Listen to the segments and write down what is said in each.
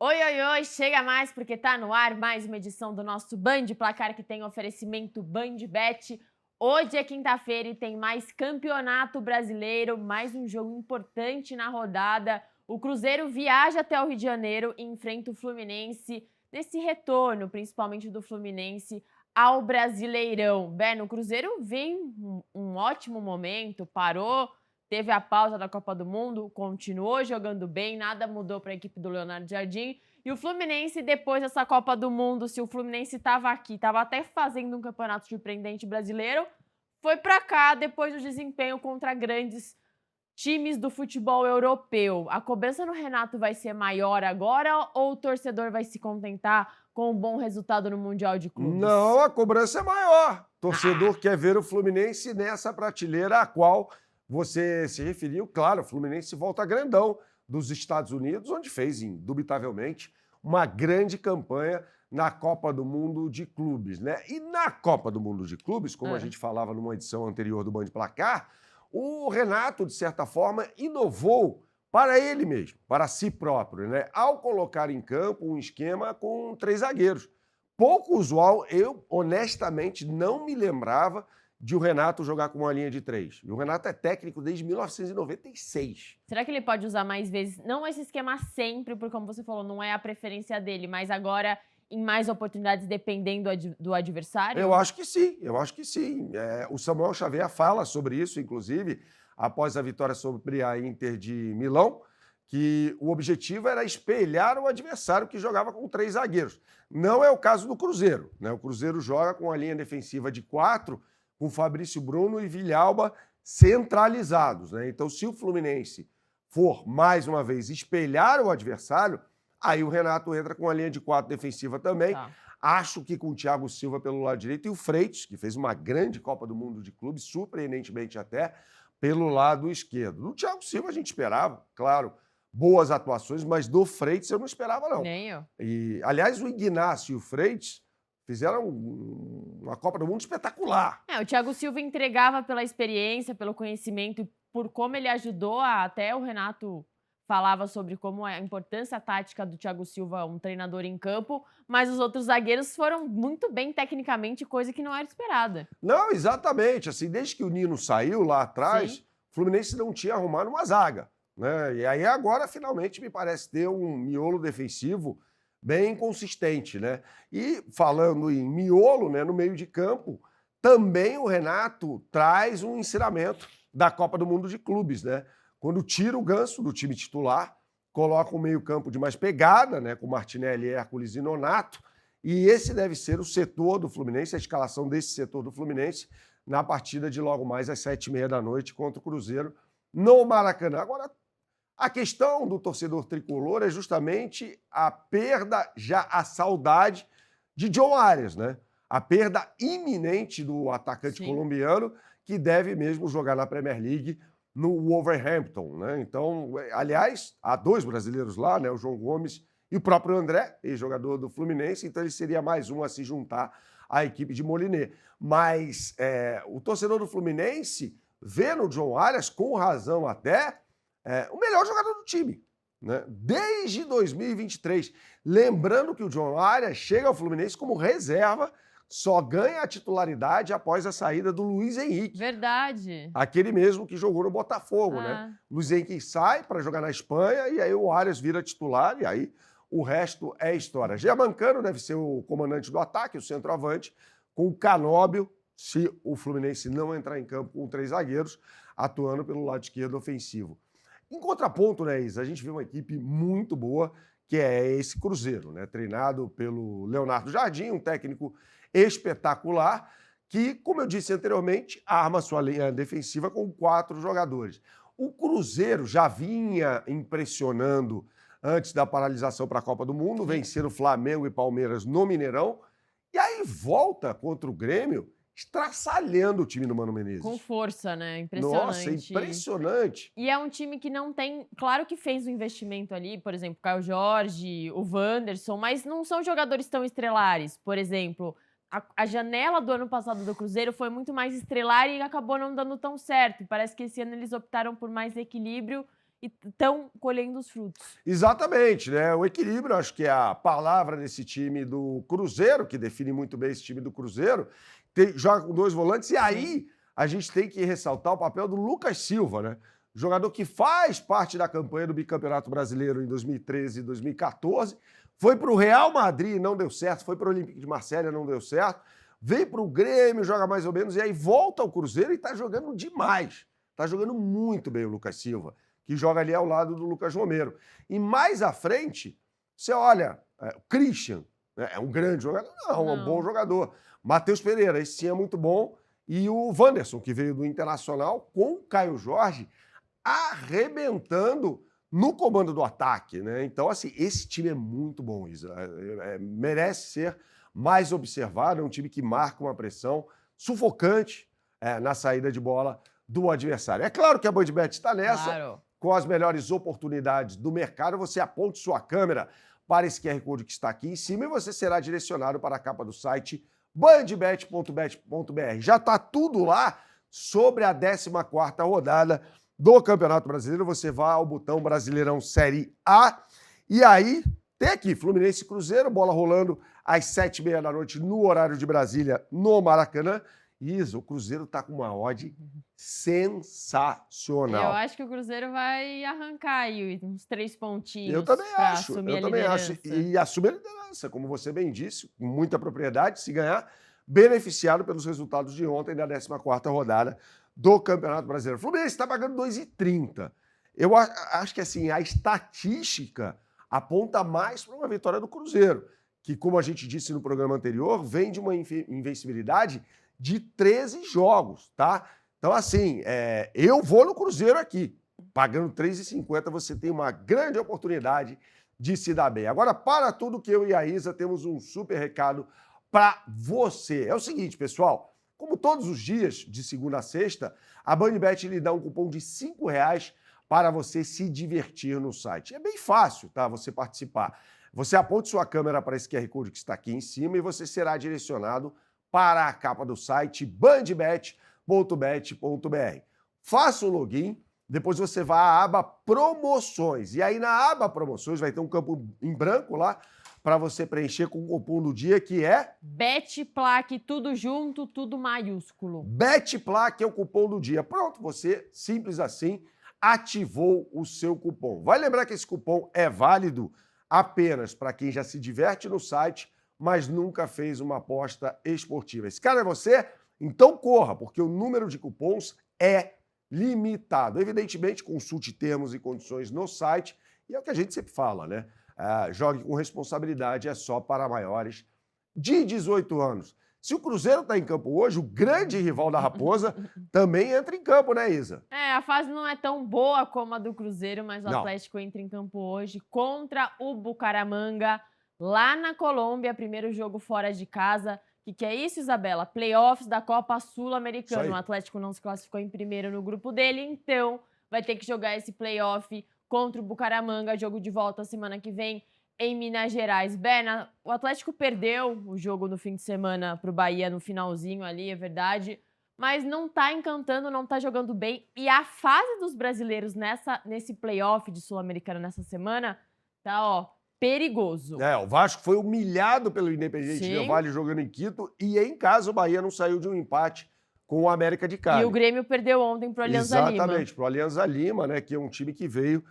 Oi, oi, oi, chega mais porque tá no ar mais uma edição do nosso Band Placar que tem oferecimento BandBet. Hoje é quinta-feira e tem mais Campeonato Brasileiro, mais um jogo importante na rodada. O Cruzeiro viaja até o Rio de Janeiro e enfrenta o Fluminense nesse retorno, principalmente do Fluminense, ao Brasileirão. O Cruzeiro vem um ótimo momento, parou. Teve a pausa da Copa do Mundo, continuou jogando bem, nada mudou para a equipe do Leonardo Jardim. E o Fluminense, depois dessa Copa do Mundo, se o Fluminense estava aqui, estava até fazendo um campeonato surpreendente brasileiro, foi para cá depois do desempenho contra grandes times do futebol europeu. A cobrança no Renato vai ser maior agora ou o torcedor vai se contentar com um bom resultado no Mundial de Clubes? Não, a cobrança é maior. Ah, Torcedor quer ver o Fluminense nessa prateleira a qual você se referiu. Claro, o Fluminense volta grandão dos Estados Unidos, onde fez, indubitavelmente, uma grande campanha na Copa do Mundo de Clubes, né? E na Copa do Mundo de Clubes, como a ah. gente falava numa edição anterior do Band Placar, o Renato, de certa forma, inovou para ele mesmo, para si próprio, né? Ao colocar em campo um esquema com 3 zagueiros. Pouco usual, eu honestamente não me lembrava de o Renato jogar com uma linha de 3. E o Renato é técnico desde 1996. Será que ele pode usar mais vezes? Não esse esquema sempre, porque como você falou, não é a preferência dele, mas agora em mais oportunidades dependendo do Eu adversário? acho que sim, eu acho que sim. O Samuel Xavier fala sobre isso, inclusive, após a vitória sobre a Inter de Milão, que o objetivo era espelhar o adversário que jogava com 3 zagueiros. Não é o caso do Cruzeiro, né? O Cruzeiro joga com a linha defensiva de 4, com Fabrício Bruno e Villalba centralizados, né? Então, se o Fluminense for, mais uma vez, espelhar o adversário, aí o Renato entra com a linha de 4 defensiva também. Tá. Acho que com o Thiago Silva pelo lado direito e o Freitas, que fez uma grande Copa do Mundo de clubes, surpreendentemente até, pelo lado esquerdo. Do Thiago Silva a gente esperava, claro, boas atuações, mas do Freitas eu não esperava, não. Nem eu. E, aliás, o Ignacio e o Freitas fizeram uma Copa do Mundo espetacular. O Thiago Silva entregava pela experiência, pelo conhecimento e por como ele ajudou até o Renato falava sobre como é a importância tática do Thiago Silva, um treinador em campo, mas os outros zagueiros foram muito bem tecnicamente, coisa que não era esperada. Não, exatamente. Assim, desde que o Nino saiu lá atrás, Sim. o Fluminense não tinha arrumado uma zaga, né? E aí agora, finalmente, me parece ter um miolo defensivo bem consistente, né? E falando em miolo, né, no meio de campo, também o Renato traz um ensinamento da Copa do Mundo de Clubes, né? Quando tira o Ganso do time titular, coloca um meio-campo de mais pegada, né, com Martinelli, Hércules e Nonato, e esse deve ser o setor do Fluminense, a escalação desse setor do Fluminense na partida de logo mais às 7h30 contra o Cruzeiro no Maracanã. Agora, a questão do torcedor tricolor é justamente a perda, já a saudade de John Arias, né? A perda iminente do atacante Sim. colombiano que deve mesmo jogar na Premier League no Wolverhampton, né? Então, aliás, há 2 brasileiros lá, né? O João Gomes e o próprio André, ex-jogador do Fluminense, então ele seria mais um a se juntar à equipe de Moliné. Mas o torcedor do Fluminense vê no John Arias, com razão até, o melhor jogador do time, né? Desde 2023. Lembrando que o John Arias chega ao Fluminense como reserva, só ganha a titularidade após a saída do Luiz Henrique, Verdade. aquele mesmo que jogou no Botafogo, né? Ah, Luiz Henrique sai para jogar na Espanha e aí o Arias vira titular e aí o resto é história. Germancano deve ser o comandante do ataque, o centroavante, com o Canóbio, se o Fluminense não entrar em campo com 3 zagueiros, atuando pelo lado esquerdo ofensivo. Em contraponto, né, Isa, a gente vê uma equipe muito boa, que é esse Cruzeiro, né? Treinado pelo Leonardo Jardim, um técnico espetacular, que, como eu disse anteriormente, arma sua linha defensiva com 4 jogadores. O Cruzeiro já vinha impressionando antes da paralisação para a Copa do Mundo, sim. vencendo Flamengo e Palmeiras no Mineirão, e aí volta contra o Grêmio, estraçalhando o time do Mano Com Menezes. força, né? Nossa, Impressionante. impressionante. E é um time que não tem. Claro que fez um investimento ali, por exemplo, o Caio Jorge, o Wanderson, mas não são jogadores tão estrelares. Por exemplo, a janela do ano passado do Cruzeiro foi muito mais estrelar e acabou não dando tão certo. E parece que esse ano eles optaram por mais equilíbrio e estão colhendo os frutos. Exatamente, né? O equilíbrio, acho que é a palavra desse time do Cruzeiro, que define muito bem esse time do Cruzeiro. Joga com 2 volantes, e aí a gente tem que ressaltar o papel do Lucas Silva, né? Jogador que faz parte da campanha do Bicampeonato Brasileiro em 2013 e 2014. Foi para o Real Madrid, não deu certo. Foi para o Olympique de Marselha, não deu certo. Veio para o Grêmio, joga mais ou menos, e aí volta ao Cruzeiro e está jogando demais. Está jogando muito bem o Lucas Silva, que joga ali ao lado do Lucas Romero. E mais à frente, você olha, o Christian, né, é um grande jogador? Não, é um bom jogador. Matheus Pereira, esse sim é muito bom. E o Wanderson, que veio do Internacional, com o Caio Jorge, arrebentando no comando do ataque, né? Então, assim, esse time é muito bom, Isa. Merece ser mais observado, é um time que marca uma pressão sufocante na saída de bola do adversário. É claro que a BandBet está nessa, com as melhores oportunidades do mercado. Você aponte sua câmera para esse QR Code que está aqui em cima e você será direcionado para a capa do site bandbet.bet.br. Já está tudo lá sobre a 14ª rodada do Campeonato Brasileiro. Você vai ao botão Brasileirão Série A e aí tem aqui Fluminense e Cruzeiro, bola rolando às 7h30 da noite no horário de Brasília, no Maracanã. Isa, o Cruzeiro tá com uma odd sensacional. Eu acho que o Cruzeiro vai arrancar aí uns 3 pontinhos. Eu também acho. E assume a liderança, como você bem disse, com muita propriedade, se ganhar, beneficiado pelos resultados de ontem da 14ª rodada do Campeonato Brasileiro. O Fluminense está pagando 2,30. Eu acho que assim, a estatística aponta mais para uma vitória do Cruzeiro, que, como a gente disse no programa anterior, vem de uma invencibilidade de 13 jogos, tá? Então, assim, eu vou no Cruzeiro aqui. Pagando 3,50, você tem uma grande oportunidade de se dar bem. Agora, para tudo que eu e a Isa temos um super recado para você. É o seguinte, pessoal, como todos os dias, de segunda a sexta, a BandBet lhe dá um cupom de R$5 para você se divertir no site. É bem fácil, tá? Você participar. Você aponte sua câmera para esse QR Code que está aqui em cima e você será direcionado para a capa do site bandbet.bet.br. Faça o login, depois você vai à aba Promoções. E aí na aba Promoções vai ter um campo em branco lá para você preencher com o cupom do dia, que é... BetPlaque, tudo junto, tudo maiúsculo. BetPlaque é o cupom do dia. Pronto, você, simples assim, ativou o seu cupom. Vai lembrar que esse cupom é válido apenas para quem já se diverte no site, mas nunca fez uma aposta esportiva. Esse cara é você? Então corra, porque o número de cupons é limitado. Evidentemente, consulte termos e condições no site, e é o que a gente sempre fala, né? Jogue com responsabilidade, é só para maiores de 18 anos. Se o Cruzeiro está em campo hoje, o grande rival da Raposa também entra em campo, né, Isa? A fase não é tão boa como a do Cruzeiro, mas o Atlético entra em campo hoje contra o Bucaramanga, lá na Colômbia, primeiro jogo fora de casa. O que é isso, Isabela? Playoffs da Copa Sul-Americana. O Atlético não se classificou em primeiro no grupo dele, então vai ter que jogar esse playoff contra o Bucaramanga, jogo de volta semana que vem em Minas Gerais. Berna, o Atlético perdeu o jogo no fim de semana para o Bahia no finalzinho ali, é verdade, mas não tá encantando, não tá jogando bem. E a fase dos brasileiros nesse playoff de Sul-Americana nessa semana tá, perigoso. O Vasco foi humilhado pelo Independiente Del Valle jogando em Quito e em casa o Bahia não saiu de um empate com o América de Cali. E o Grêmio perdeu ontem pro Alianza Lima. Exatamente, pro Alianza Lima, né, que é um time que veio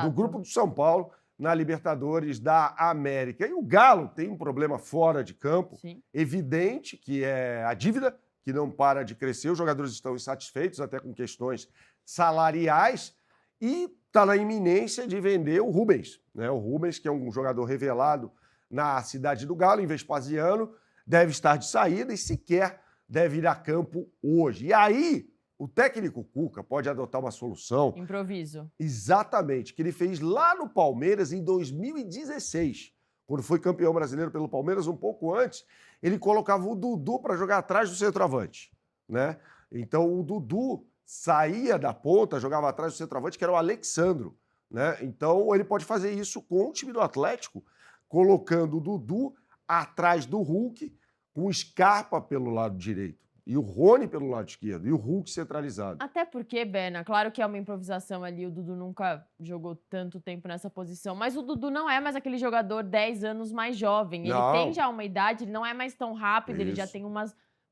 do grupo do São Paulo na Libertadores da América. E o Galo tem um problema fora de campo, evidente, que é a dívida, que não para de crescer. Os jogadores estão insatisfeitos, até com questões salariais, e está na iminência de vender o Rubens, né? O Rubens, que é um jogador revelado na cidade do Galo, em Vespasiano, deve estar de saída e sequer deve ir a campo hoje. E aí, o técnico Cuca pode adotar uma solução... Improviso. Exatamente, que ele fez lá no Palmeiras em 2016, quando foi campeão brasileiro pelo Palmeiras, um pouco antes, ele colocava o Dudu para jogar atrás do centroavante, né? Então, o Dudu saía da ponta, jogava atrás do centroavante, que era o Alexandro, né? Então, ele pode fazer isso com o time do Atlético, colocando o Dudu atrás do Hulk, com o Scarpa pelo lado direito. E o Rony pelo lado esquerdo. E o Hulk centralizado. Até porque, Bena, claro que é uma improvisação ali, o Dudu nunca jogou tanto tempo nessa posição, mas o Dudu não é mais aquele jogador 10 anos mais jovem. Ele Não. tem já uma idade, ele não é mais tão rápido, ele já Isso. tem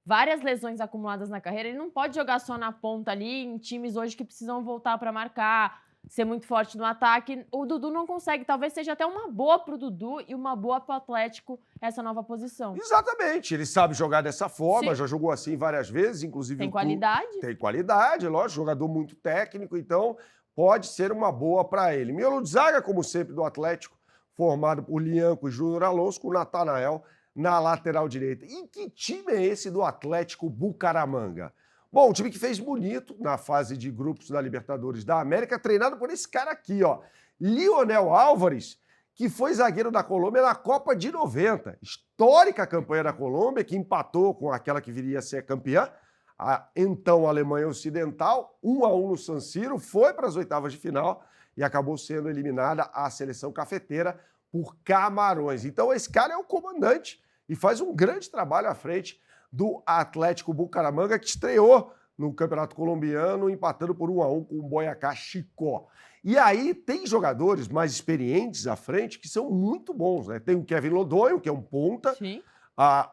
várias lesões acumuladas na carreira. Ele não pode jogar só na ponta ali, em times hoje que precisam voltar para marcar, ser muito forte no ataque. O Dudu não consegue. Talvez seja até uma boa pro Dudu e uma boa pro Atlético essa nova posição. Exatamente. Ele sabe jogar dessa forma, Sim. já jogou assim várias vezes, inclusive... Tem qualidade. Tem qualidade, lógico, jogador muito técnico, então pode ser uma boa para ele. Miolo de zaga, como sempre, do Atlético, formado por Lianco e Júnior Alonso, com o Natanael na lateral direita. E que time é esse do Atlético Bucaramanga? Bom, um time que fez bonito na fase de grupos da Libertadores da América, treinado por esse cara aqui, ó, Lionel Álvares, que foi zagueiro da Colômbia na Copa de 90. Histórica campanha da Colômbia, que empatou com aquela que viria a ser campeã, a então Alemanha Ocidental, 1-1 no San Siro, foi para as oitavas de final e acabou sendo eliminada a seleção cafeteira por Camarões. Então esse cara é o comandante e faz um grande trabalho à frente do Atlético Bucaramanga, que estreou no Campeonato Colombiano, empatando por 1-1 com o Boyacá Chicó. E aí tem jogadores mais experientes à frente que são muito bons, né? Tem o Kevin Lodonho, que é um ponta. Sim.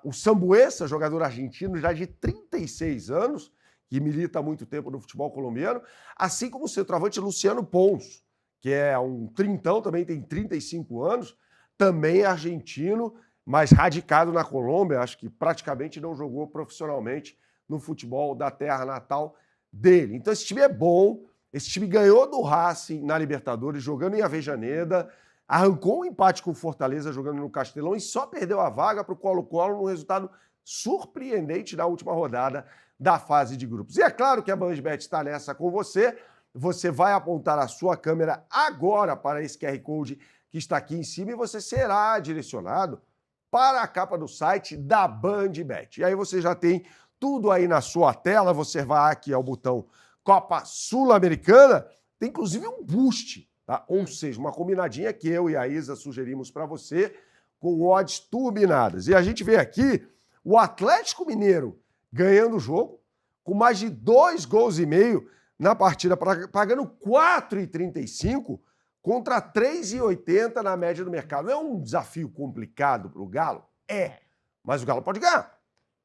O Sambuesa, jogador argentino já de 36 anos, que milita há muito tempo no futebol colombiano, assim como o centroavante Luciano Pons, que é um trintão, também tem 35 anos, também é argentino, mas radicado na Colômbia, acho que praticamente não jogou profissionalmente no futebol da terra natal dele. Então esse time é bom, esse time ganhou do Racing na Libertadores, jogando em Avejaneda, arrancou um empate com o Fortaleza jogando no Castelão e só perdeu a vaga para o Colo-Colo num resultado surpreendente na última rodada da fase de grupos. E é claro que a BandBet está nessa com você. Você vai apontar a sua câmera agora para esse QR Code que está aqui em cima e você será direcionado para a capa do site da BandBet. E aí você já tem tudo aí na sua tela, você vai aqui ao botão Copa Sul-Americana, tem inclusive um boost, tá? Ou seja, uma combinadinha que eu e a Isa sugerimos para você com odds turbinadas. E a gente vê aqui o Atlético Mineiro ganhando o jogo com mais de 2,5 gols na partida, pagando 4,35 contra 3,80 na média do mercado. É um desafio complicado para o Galo? É, mas o Galo pode ganhar.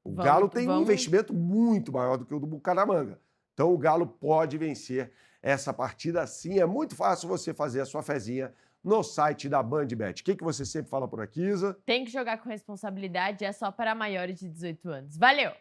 O Galo tem um investimento muito maior do que o do Bucaramanga. Então o Galo pode vencer essa partida sim. É muito fácil você fazer a sua fezinha no site da BandBet. O que você sempre fala por aqui, Isa? Tem que jogar com responsabilidade, é só para maiores de 18 anos. Valeu!